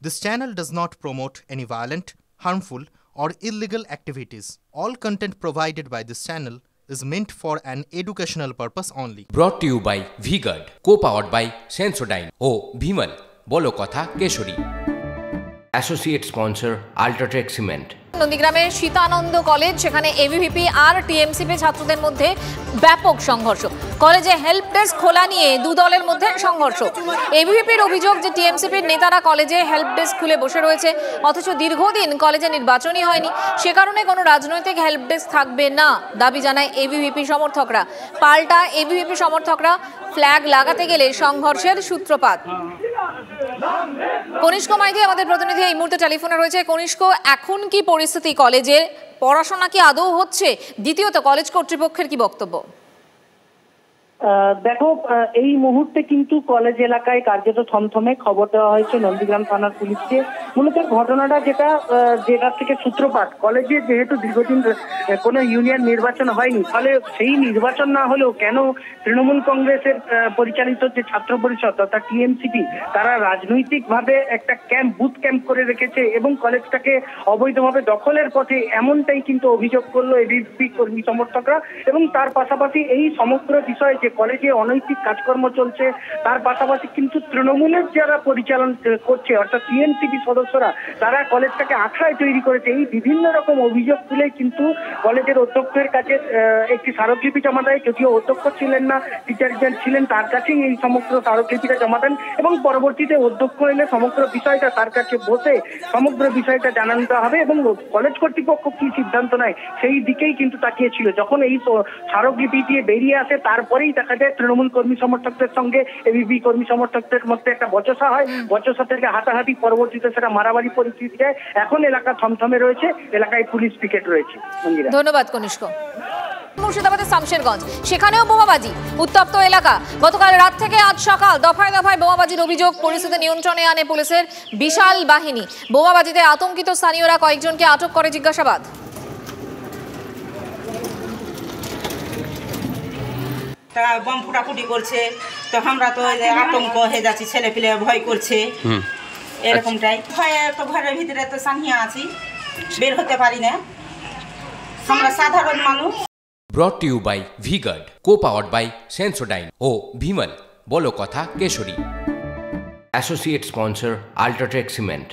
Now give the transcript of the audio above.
This channel does not promote any violent, harmful, or illegal activities. All content provided by this channel is meant for an educational purpose only. Brought to you by V-Guard, co-powered by Sensodyne O Bhimal, বলো কথা Keshari. Associate sponsor Ultratech Cement. নন্দীগ্রামের Sitananda college, সেখানে ABVP আর TMCP ছাত্রদের মধ্যে ব্যাপক সংঘর্ষ। কলেজে help desk খোলা নিয়ে দু দলের মধ্যে সংঘর্ষ। এবিভিপির অভিযোগ যে টিএমসিপির নেতারা কলেজে হেল্প ডেস্ক খুলে বসে রয়েছে, অথচ দীর্ঘদিন কলেজে নির্বাচনই হয়নি, সে কারণে কোনো রাজনৈতিক হেল্প ডেস্ক থাকবে না দাবি জানায় এবিভিপি সমর্থকরা। পাল্টা এবিভিপি সমর্থকরা ফ্ল্যাগ লাগাতে গেলে সংঘর্ষের সূত্রপাত। কনিষ্ক মাইতি আমাদের প্রতিনিধি এই মুহূর্তে টেলিফোনে রয়েছে। কনিষ্ক, এখন কি পরিস্থিতি কলেজের? পড়াশোনা কি আদৌ হচ্ছে? দ্বিতীয়ত কলেজ কর্তৃপক্ষের কি বক্তব্য? দেখো, এই মুহূর্তে কিন্তু কলেজ এলাকায় কার্যত থমথমে। খবর দেওয়া হয়েছে নন্দীগ্রাম থানার পুলিশকে। মূলত ঘটনাটা যেটা থেকে সূত্রপাত, কলেজে যেহেতু দীর্ঘদিন কোনো ইউনিয়ন নির্বাচন হয়নি, ফলে সেই নির্বাচন না হলেও কেন তৃণমূল কংগ্রেসের পরিচালিত যে ছাত্র পরিষদ অর্থাৎ টিএমসিপি, তারা রাজনৈতিকভাবে একটা বুথ ক্যাম্প করে রেখেছে এবং কলেজটাকে অবৈধভাবে দখলের পথে, এমনটাই কিন্তু অভিযোগ করলো এবিভিপি কর্মী সমর্থকরা। এবং তার পাশাপাশি এই সমগ্র বিষয়ে যে কলেজে অনৈতিক কাজকর্ম চলছে, তার পাশাপাশি কিন্তু তৃণমূলের যারা পরিচালন করছে অর্থাৎ টিএমসিপি সদস্যরা, তারা কলেজটাকে আখড়ায় তৈরি করেছে। এই বিভিন্ন রকম অভিযোগ তুলে কিন্তু কলেজের অধ্যক্ষের কাছে একটি স্মারকলিপি জমা দেয়। যদিও অধ্যক্ষ ছিলেন না, টিচার ছিলেন, তার কাছেই এই সমগ্র স্মারকলিপিটা জমা দেন এবং পরবর্তীতে অধ্যক্ষ এলে সমগ্র বিষয়টা তার কাছে বসে সমগ্র বিষয়টা জানানো হবে এবং কলেজ কর্তৃপক্ষ কি সিদ্ধান্ত নেয় সেই দিকেই কিন্তু তাকিয়েছিল। যখন এই স্মারকলিপি দিয়ে বেরিয়ে আসে, তারপরেই দেখা যায় তৃণমূল কর্মী সমর্থকদের সঙ্গে এবিভি কর্মী সমর্থকদের মধ্যে একটা বচসা হয়। বচসা থেকে হাতাহাতি, পরবর্তীতে সেটা মারামারি পরিস্থিতি যায়। এখন এলাকা থমথমে রয়েছে, এলাকায় পুলিশ পিকেট রয়েছে। ধন্যবাদ কনিষ্ক। মুর্শিদাবাদের শামশেরগঞ্জ, সেখানেও বোমাবাজি, উত্তপ্ত এলাকা। গতকাল রাত থেকে আজ সকাল দফায় দফায় বোমাবাজির অভিযোগ। পরিস্থিতি নিয়ন্ত্রণে আনে পুলিশের বিশাল বাহিনী। বোমাবাজিতে আতঙ্কিত স্থানীয়রা কয়েকজনকে আটক করে জিজ্ঞাসাবাদ। বম ফুটাফুটি করছে, তো আমরা তো আতঙ্ক হয়ে যাচ্ছি, ছেলে পেলে ভয় করছে, এরকমটাই ভয়ে তো ঘরের ভিতরে তো সানিয়া আছি, বের হতে পারি না, আমরা সাধারণ মানুষ। Brought to you by V-Guard, co-powered by Sensodyne O Bhimal, বলো কথা Keshari. Associate sponsor Ultratech Cement.